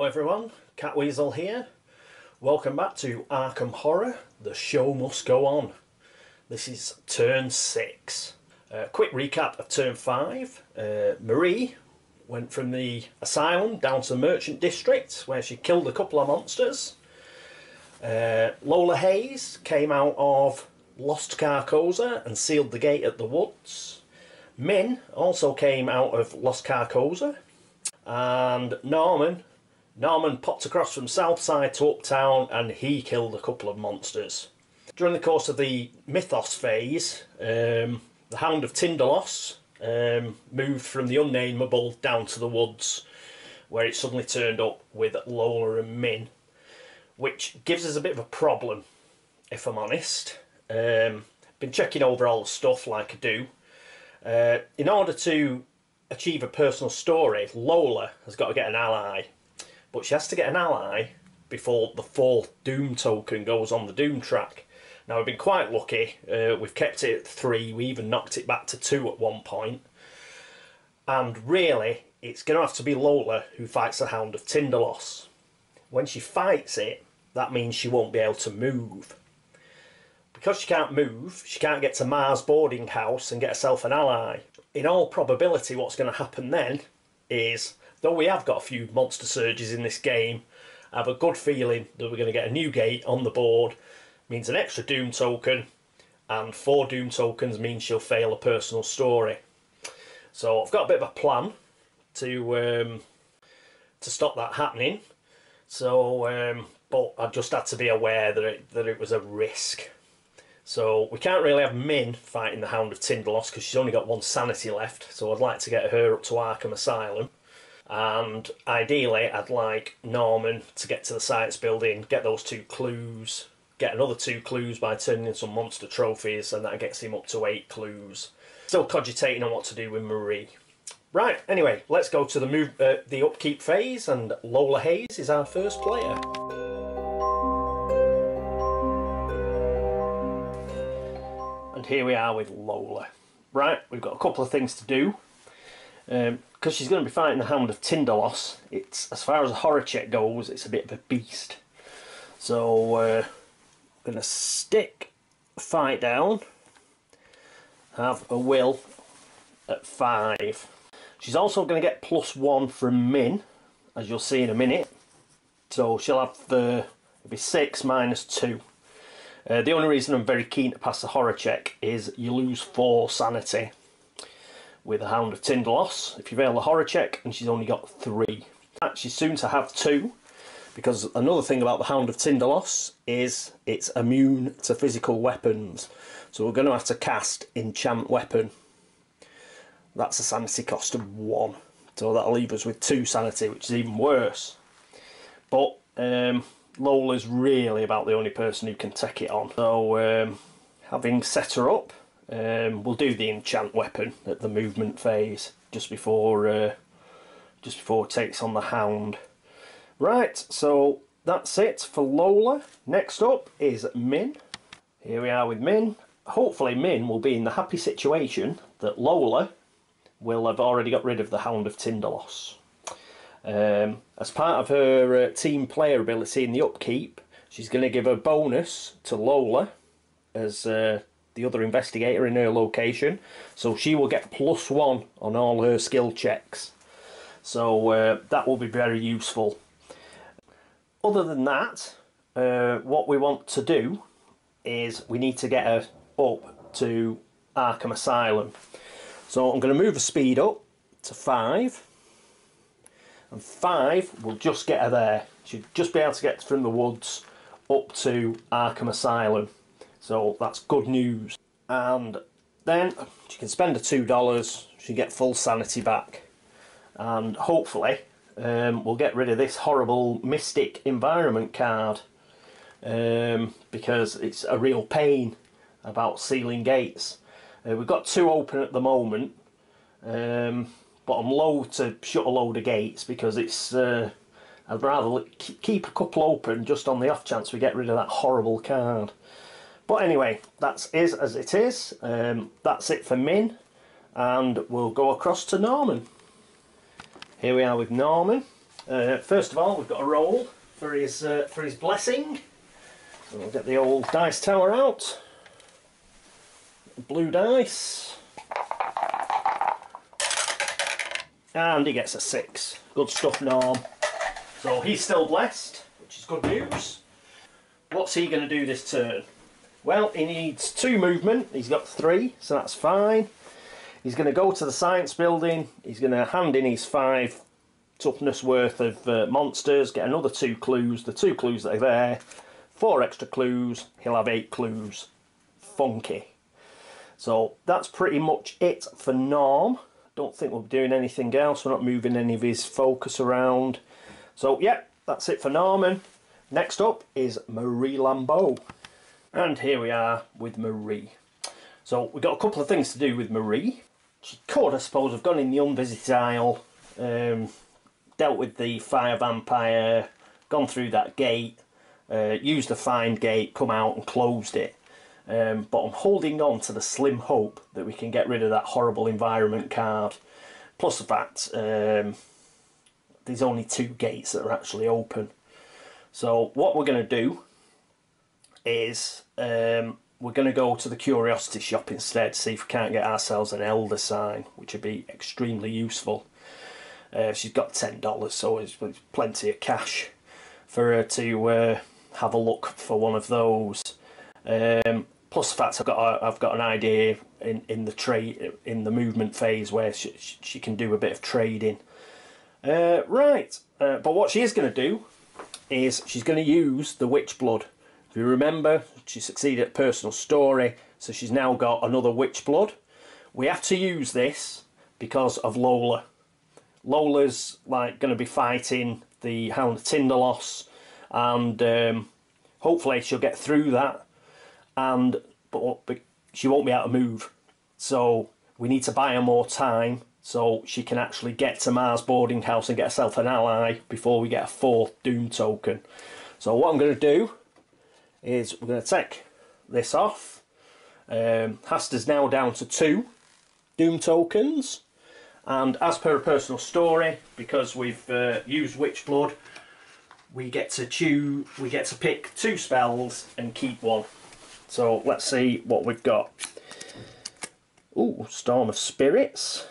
everyone, Catweazle here. Welcome back to Arkham Horror. The show must go on. This is turn 6. Quick recap of turn 5. Marie went from the asylum down to the merchant district where she killed a couple of monsters. Lola Hayes came out of Lost Carcosa and sealed the gate at the woods. Min also came out of Lost Carcosa. And Norman popped across from Southside to Uptown and he killed a couple of monsters. During the course of the Mythos phase, the Hound of Tindalos moved from the Unnameable down to the woods, where it suddenly turned up with Lola and Min, which gives us a bit of a problem, if I'm honest. Been checking over all the stuff like I do. In order to achieve a personal story, Lola has got to get an ally, but she has to get an ally before the 4th Doom token goes on the Doom track. Now we've been quite lucky, we've kept it at 3, we even knocked it back to 2 at one point, and really it's going to have to be Lola who fights the Hound of Tindalos. When she fights it, that means she won't be able to move. Because she can't move, she can't get to Mars boarding house and get herself an ally. In all probability, what's going to happen then is, though we have got a few monster surges in this game, I have a good feeling that we're going to get a new gate on the board, means an extra Doom token, and 4 Doom tokens means she'll fail a personal story. So I've got a bit of a plan to stop that happening. So, but I just had to be aware that it was a risk. So we can't really have Min fighting the Hound of Tindalos because she's only got 1 sanity left, so I'd like to get her up to Arkham Asylum. And ideally I'd like Norman to get to the science building, get those 2 clues, get another 2 clues by turning in some monster trophies, and that gets him up to 8 clues. Still cogitating on what to do with Marie. Right, anyway, let's go to the upkeep phase, and Lola Hayes is our first player. And here we are with Lola. Right, we've got a couple of things to do. Because she's going to be fighting the Hound of Tindalos, it's, as far as a horror check goes, it's a bit of a beast. So, I'm going to stick fight down, have a will at 5. She's also going to get +1 from Min, as you'll see in a minute. So she'll have it'll be 6 minus 2. The only reason I'm very keen to pass the horror check is you lose 4 sanity with the Hound of Tindalos if you fail the horror check, and she's only got 3. She's soon to have 2, because another thing about the Hound of Tindalos is it's immune to physical weapons. So we're going to have to cast Enchant Weapon. That's a sanity cost of 1. So that'll leave us with 2 sanity, which is even worse. But Lola's really about the only person who can take it on. So having set her up, we'll do the Enchant Weapon at the movement phase just before it takes on the Hound. Right, so that's it for Lola. Next up is Min. Here we are with Min. Hopefully Min will be in the happy situation that Lola will have already got rid of the Hound of Tindalos. As part of her team player ability in the upkeep, she's going to give a bonus to Lola as the other investigator in her location, so she will get +1 on all her skill checks. So that will be very useful. Other than that, what we want to do is we need to get her up to Arkham Asylum. So I'm going to move the speed up to 5, and 5 will just get her there. She'll just be able to get from the woods up to Arkham Asylum. So that's good news. And then she can spend her $2, she'll get full sanity back. And hopefully we'll get rid of this horrible Mystic Environment card. Because it's a real pain about sealing gates. We've got 2 open at the moment. But I'm loath to shut a load of gates because it's I'd rather keep a couple open just on the off chance we get rid of that horrible card. But anyway, that is as it is. That's it for Min, and we'll go across to Norman. Here we are with Norman. First of all, we've got a roll for his blessing. So we'll get the old dice tower out. Blue dice. And he gets a 6. Good stuff, Norm. So he's still blessed, which is good news. What's he going to do this turn? Well, he needs 2 movement. He's got 3, so that's fine. He's going to go to the science building. He's going to hand in his 5 toughness worth of monsters, get another 2 clues. The 2 clues that are there, 4 extra clues. He'll have 8 clues. Funky. So that's pretty much it for Norm. Don't think we'll be doing anything else. We're not moving any of his focus around. So yeah, that's it for Norman. Next up is Marie Lambeau. And here we are with Marie. So we've got a couple of things to do with Marie. She could, I suppose, have gone in the unvisited aisle, dealt with the fire vampire, gone through that gate, used the find gate, come out and closed it. But I'm holding on to the slim hope that we can get rid of that horrible environment card. Plus the fact there's only 2 gates that are actually open. So what we're going to do is we're going to go to the curiosity shop instead, see if we can't get ourselves an elder sign, which would be extremely useful. She's got $10, so it's plenty of cash for her to have a look for one of those. Plus the fact I've got an idea in the movement phase where she can do a bit of trading. Right, but what she is going to do is she's going to use the witch blood. If you remember, she succeeded at personal story, so she's now got another witch blood. We have to use this because of Lola. Lola's like going to be fighting the Hound of Tindalos, and hopefully she'll get through that. But she won't be able to move, so we need to buy her more time so she can actually get to Mars boarding house and get herself an ally before we get a 4th Doom token. So what I'm going to do is we're going to take this off. Haster's now down to 2 Doom tokens, and as per a personal story, because we've used Witch Blood, we get to pick 2 spells and keep 1. So let's see what we've got. Ooh, Storm of Spirits.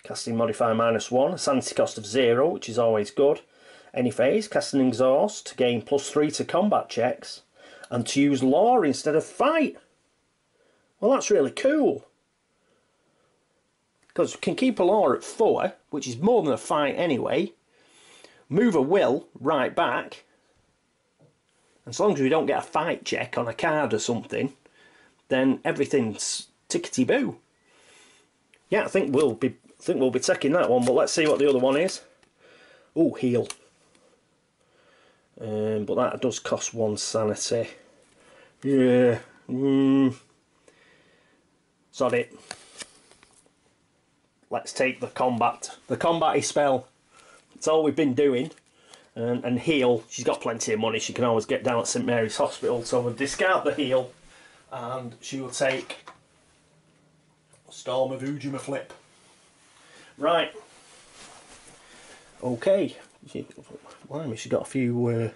Casting modifier -1, a sanity cost of 0, which is always good. Any phase, cast an exhaust to gain +3 to combat checks, and to use law instead of fight. Well, that's really cool. Because we can keep a law at 4, which is more than a fight anyway. Move a will right back. As long as we don't get a fight check on a card or something, then everything's tickety-boo. Yeah, I think we'll be taking that one, but let's see what the other one is. Ooh, heal. But that does cost 1 sanity. Yeah. Sod it. Let's take the combat-y spell. It's all we've been doing. And heal, she's got plenty of money, she can always get down at St Mary's Hospital, so we'll discard the heal and she will take Storm of Ujima Flip. Right, okay, she's got a few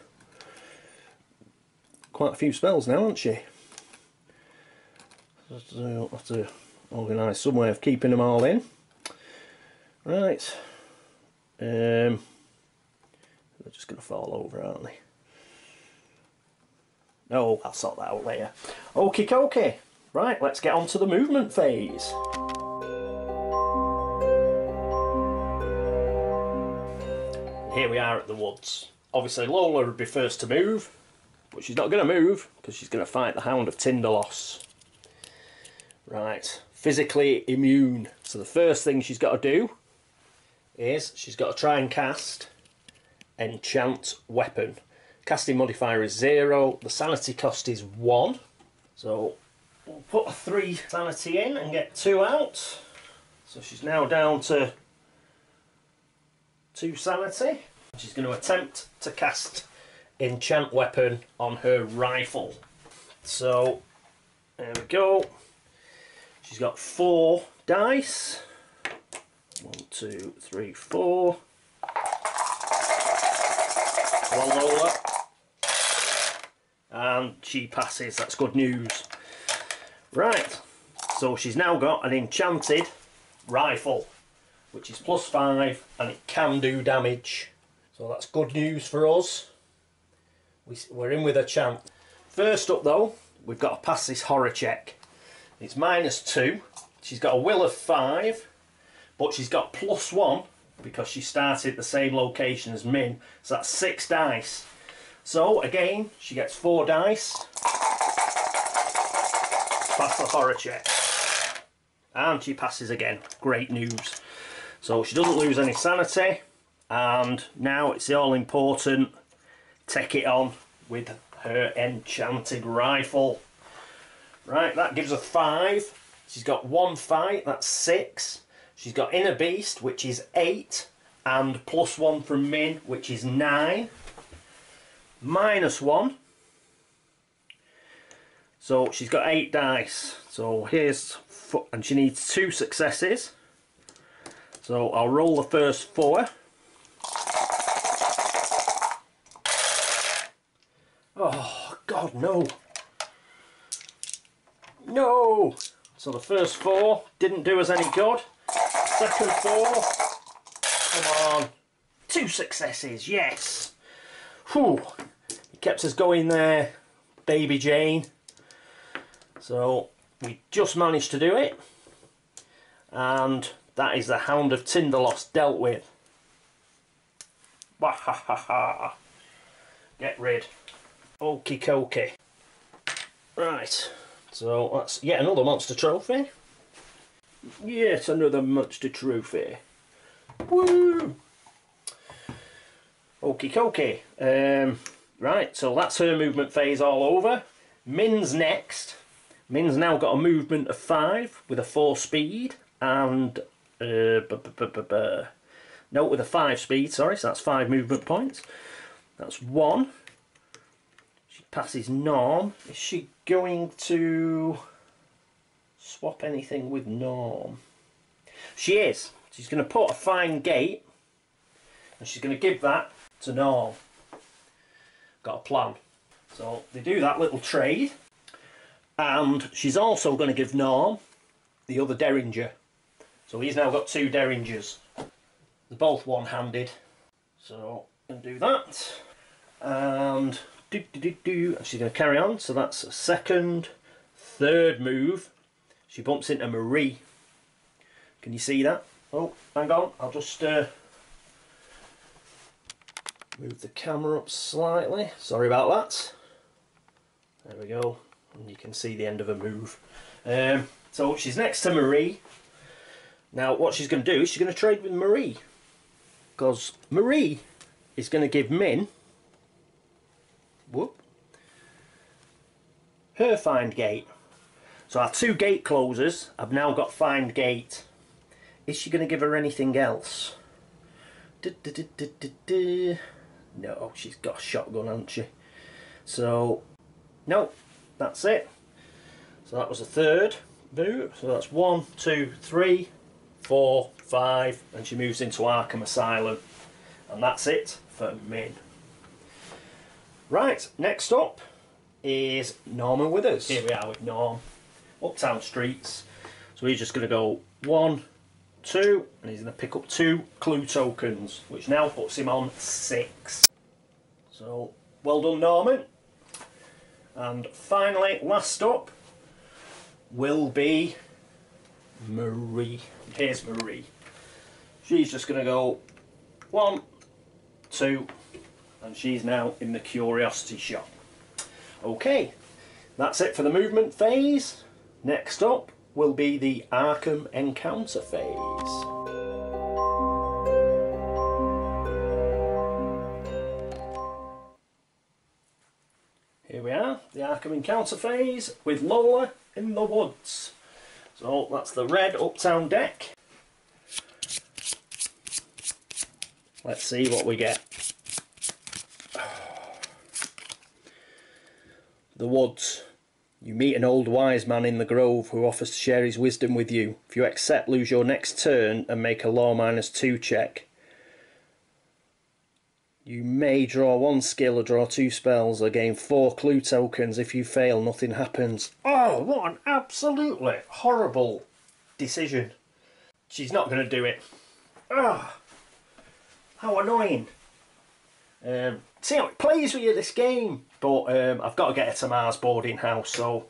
quite a few spells now, hasn't she? So I'll have to organise some way of keeping them all in. Right, they're just going to fall over, aren't they? No, I'll sort that out later. Okie dokie. Right, let's get on to the movement phase. Here we are at the woods. Obviously Lola would be first to move, but she's not going to move because she's going to fight the Hound of Tindalos. Right, physically immune. So the first thing she's got to do is she's got to try and cast Enchant Weapon. Casting modifier is 0, the sanity cost is 1. So we'll put a 3 sanity in and get 2 out. So she's now down to 2 sanity. She's going to attempt to cast Enchant Weapon on her rifle. So there we go. She's got 4 dice. 1, 2, 3, 4. Come on, Lola. And she passes, that's good news. Right, so she's now got an enchanted rifle, which is +5 and it can do damage. So that's good news for us. We're in with a champ. First up though, we've got to pass this horror check. It's -2. She's got a will of 5, but she's got +1 because she started at the same location as Min. So that's 6 dice. So again, she gets 4 dice. Pass the horror check. And she passes again. Great news. So she doesn't lose any sanity. And now it's the all important take it on with her enchanted rifle. Right, that gives her 5. She's got 1 fight, that's 6. She's got Inner Beast, which is 8, and +1 from Min, which is 9. -1. So she's got 8 dice. So here's, and she needs 2 successes. So I'll roll the first 4. Oh God, no. No! So the first 4 didn't do us any good. Second 4, come on. 2 successes, yes. Whew. It kept us going there, baby Jane. So we just managed to do it. And that is the Hound of Tinderlost dealt with. Wahahaha. Get rid. Okie dokie. Right. So that's yet another monster trophy. Yet another monster trophy. Woo! Okie dokie. Right, so that's her movement phase all over. Min's next. Min's now got a movement of 5 with a 4 speed and no, with a 5 speed. Sorry, so that's 5 movement points. That's 1. She passes Norm. Is she going to swap anything with Norm? She is. She's going to put a fine gate and she's going to give that to Norm. Got a plan. So they do that little trade, and she's also going to give Norm the other Derringer. So he's now got 2 Derringers. They're both one-handed. So I'm going to do that. And she's going to carry on. So that's a second, third move. She bumps into Marie. Can you see that? Oh, hang on. I'll just move the camera up slightly. Sorry about that. There we go. And you can see the end of her move. So she's next to Marie. Now what she's going to do is she's going to trade with Marie. Because Marie is going to give Min her find gate. So our 2 gate closers have now got find gate. Is she going to give her anything else? No, she's got a shotgun, hasn't she? So, no, that's it. So that was a third move. So that's 1, 2, 3, 4, 5, and she moves into Arkham Asylum. And that's it for Min. Right, next up is Norman Withers. Here we are with Norm. Uptown Streets. So he's just going to go 1, 2, and he's going to pick up 2 clue tokens, which now puts him on 6. So, well done, Norman. And finally, last up will be Marie. Here's Marie. She's just going to go 1, 2, and she's now in the curiosity shop. Okay, that's it for the movement phase. Next up will be the Arkham encounter phase. Here we are, the Arkham encounter phase with Lola in the woods. So that's the red Uptown deck. Let's see what we get. The woods. You meet an old wise man in the grove who offers to share his wisdom with you. If you accept, lose your next turn and make a law -2 check. You may draw 1 skill or draw 2 spells or gain 4 clue tokens. If you fail, nothing happens. Oh, what an absolutely horrible decision. She's not going to do it. Oh, how annoying. See how it plays with you, this game. But I've got to get her to Mars boarding house, so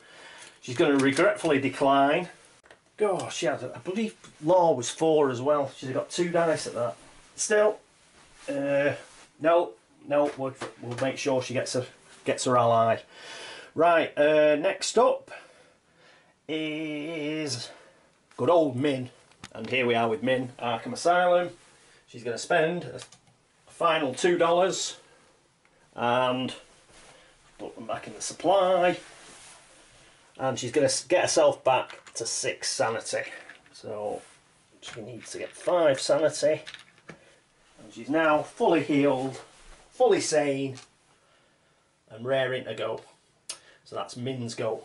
she's going to regretfully decline. Gosh, yeah, I believe law was 4 as well. She's got 2 dice at that. Still, no, we'll make sure she gets her ally. Right, next up is good old Min. And here we are with Min, Arkham Asylum. She's going to spend a final $2 and put them back in the supply. And she's going to get herself back to 6 sanity. So she needs to get 5 sanity. And she's now fully healed, fully sane, and raring to go. So that's Min's go.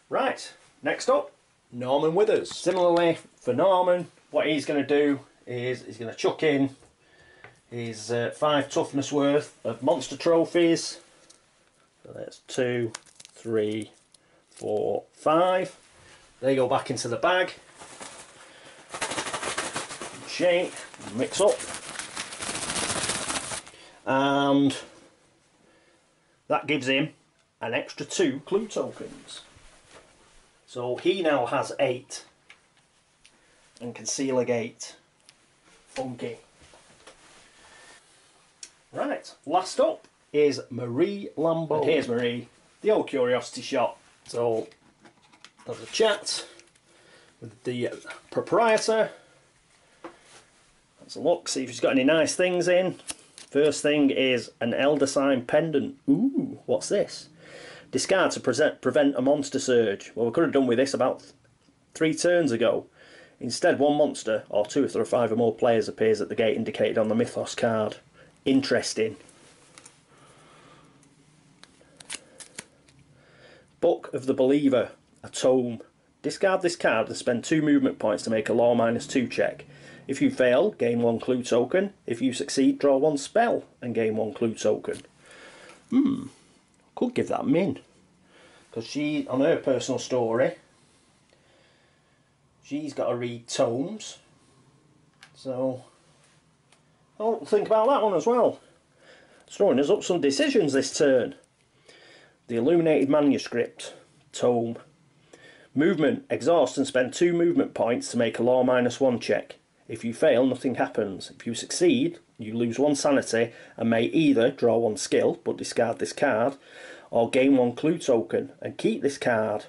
Right, next up, Norman Withers. Similarly, for Norman, what he's going to do is he's going to chuck in his 5 toughness worth of monster trophies. So that's 2, 3, 4, 5. They go back into the bag. Shake, mix up. And that gives him an extra 2 clue tokens. So he now has 8 and can seal a gate. Funky. Right, last up is Marie Lambeau. And here's Marie, the old curiosity shop. So there's a chat with the proprietor. Let's look, see if she's got any nice things in. First thing is an Elder Sign pendant. Ooh, what's this? Discard to prevent a monster surge. Well, we could have done with this about 3 turns ago. Instead, 1 monster, or 2 if there are 5 or more players, appears at the gate indicated on the Mythos card. Interesting. Book of the Believer, a tome. Discard this card and spend 2 movement points to make a law -2 check. If you fail, gain 1 clue token. If you succeed, draw 1 spell and gain 1 clue token. Could give that Min. Because she, on her personal story, she's got to read tomes. So, I'll think about that one as well. It's throwing us up some decisions this turn. The Illuminated Manuscript, tome. Movement, exhaust and spend 2 movement points to make a law -1 check. If you fail, nothing happens. If you succeed, you lose 1 sanity and may either draw 1 skill, but discard this card, or gain 1 clue token and keep this card.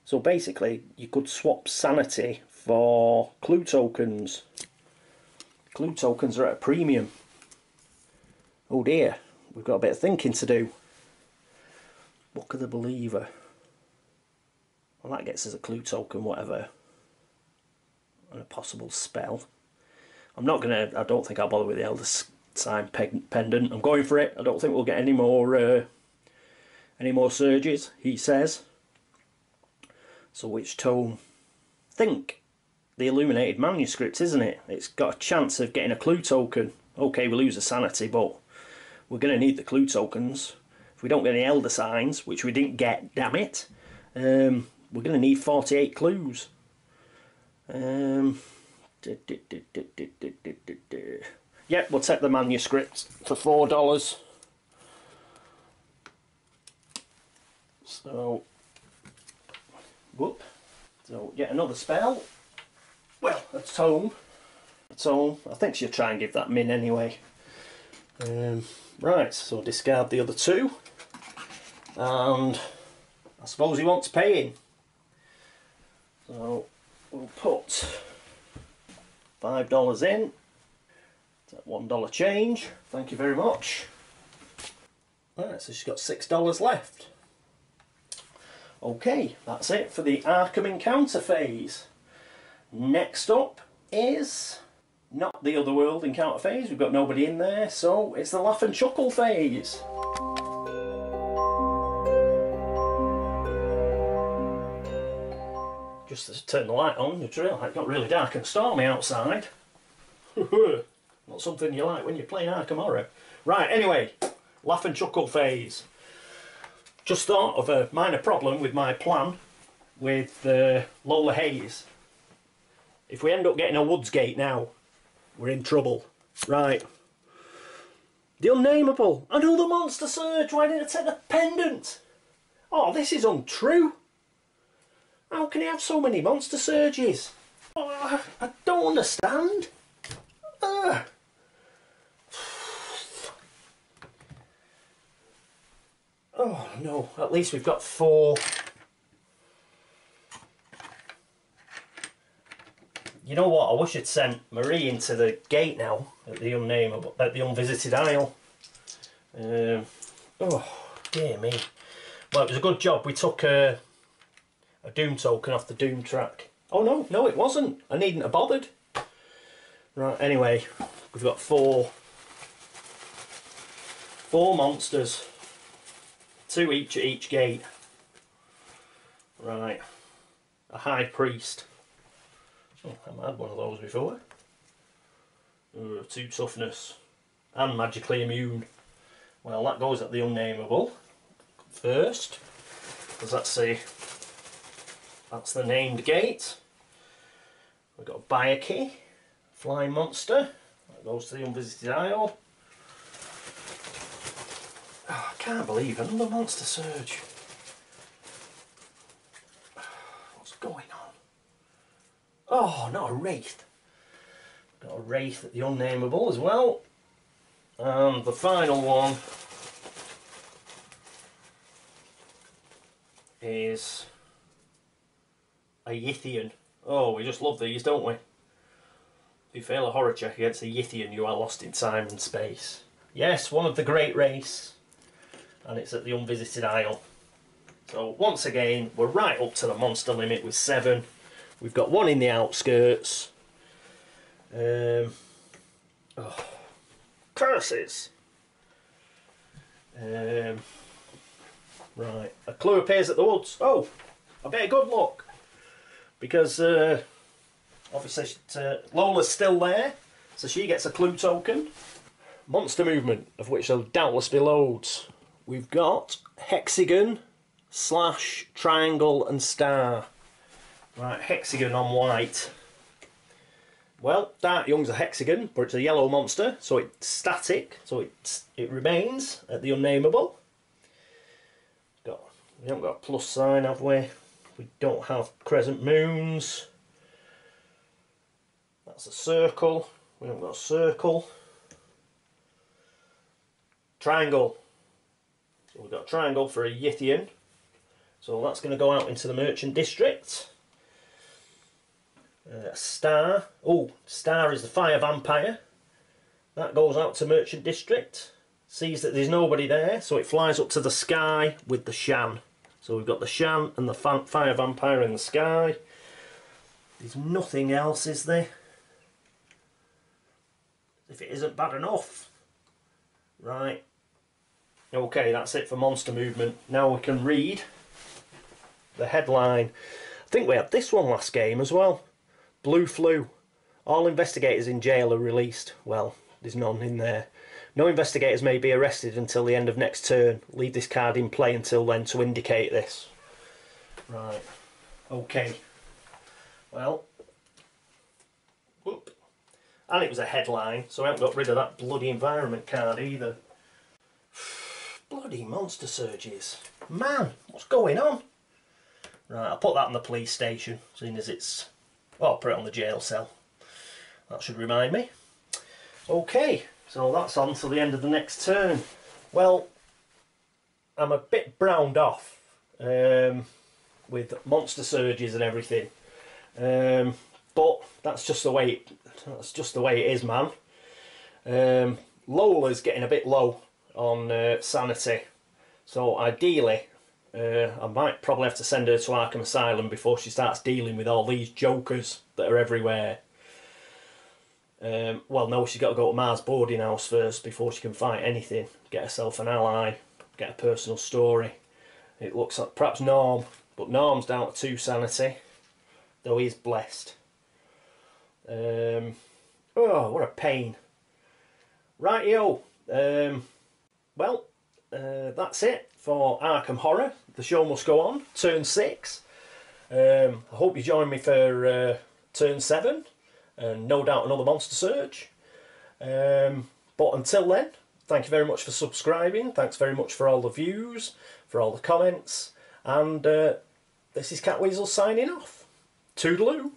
So basically, you could swap sanity for clue tokens. Clue tokens are at a premium. Oh dear, we've got a bit of thinking to do. Book of the Believer. Well, that gets us a clue token, whatever. And a possible spell. I don't think I'll bother with the Elder Sign pendant. I'm going for it. I don't think we'll get any more surges, he says. So which tome? Think the Illuminated Manuscript, isn't it? It's got a chance of getting a clue token. Okay, we lose a sanity, but we're going to need the clue tokens. If we don't get any Elder Signs, which we didn't get, damn it, we're going to need 48 clues. Yep, we'll take the manuscript for $4. So, whoop. So, yet another spell. Well, a tome. A tome. I think she'll try and give that Min anyway. Right, so discard the other 2. And I suppose he wants paying. So, we'll put $5 in. That's $1 change. Thank you very much. Right, so she's got $6 left. Okay, that's it for the Arkham encounter phase. Next up is not the Otherworld encounter phase. We've got nobody in there, so it's the Laugh and Chuckle phase. Just to turn the light on, it got really dark and stormy outside. Not something you like when you're playing Arkham Horror. Right, anyway, laugh and chuckle phase. Just thought of a minor problem with my plan with Lola Hayes. If we end up getting a Woods Gate now, we're in trouble. Right. The Unnameable. Another Monster Surge. Why didn't I take the pendant? Oh, this is untrue. How can he have so many Monster Surges? Oh, I don't understand. Oh no, at least we've got 4. You know what, I wish I'd sent Marie into the gate now at the Unnameable, at the Unvisited Isle. Oh dear me. Well, it was a good job we took a Doom token off the Doom track. Oh no, it wasn't. I needn't have bothered. Right, anyway, we've got 4 monsters. 2 each at each gate. Right. A High Priest. Oh, I haven't had one of those before. 2 toughness. And magically immune. Well, that goes at the Unnameable first. Because that's the named gate. We've got Bayaki, Flying Monster. That goes to the Unvisited Isle. Oh, I can't believe another Monster Surge. What's going on? Oh, not a Wraith. Got a Wraith at the Unnameable as well. And the final one is a Yithian. Oh, we just love these, don't we? If you fail a horror check against a Yithian, you are lost in time and space. Yes, one of the great race. And it's at the Unvisited Isle. So once again, we're right up to the monster limit with 7. We've got 1 in the outskirts. Curses! Right, a clue appears at the woods. Oh, a bit of good luck. Because obviously Lola's still there, so she gets a clue token. Monster movement, of which there'll doubtless be loads. We've got hexagon, slash, triangle and star. Right, hexagon on white. Well, Dark Young's a hexagon, but it's a yellow monster, so it's static, so it remains at the Unnameable. We haven't got a plus sign, have we? We don't have crescent moons. That's a circle. We haven't got a circle. Triangle. So we've got a triangle for a Yithian. So that's going to go out into the Merchant District. Star. Oh, Star is the Fire Vampire. That goes out to Merchant District. Sees that there's nobody there, so it flies up to the sky with the Shan. So we've got the Shan and the Fire Vampire in the sky. There's nothing else, is there? If it isn't bad enough. Right. Okay, that's it for monster movement. Now we can read the headline. I think we had this one last game as well. Blue Flu. All investigators in jail are released. Well, there's none in there. No investigators may be arrested until the end of next turn. Leave this card in play until then to indicate this. Right. Okay. Well. Whoop. And it was a headline, so I haven't got rid of that bloody environment card either. Bloody monster surges. Man, what's going on? Right, I'll put that on the police station, seeing as it's... Well, I'll put it on the jail cell. That should remind me. Okay, so that's on till the end of the next turn. Well, I'm a bit browned off with monster surges and everything. But that's just the way it is, man. Lola's getting a bit low on sanity, so ideally I might probably have to send her to Arkham Asylum before she starts dealing with all these jokers that are everywhere. Well, no, she's got to go to Mars boarding house first before she can fight anything, get herself an ally, get a personal story. It looks like perhaps Norm, but Norm's down to 2 sanity, though he's blessed. Oh, what a pain. Rightio. That's it for Arkham Horror. The show must go on. Turn 6. I hope you join me for turn 7, and no doubt another Monster Surge. But until then, thank you very much for subscribing. Thanks very much for all the views, for all the comments, and this is Catweazle signing off. Toodaloo.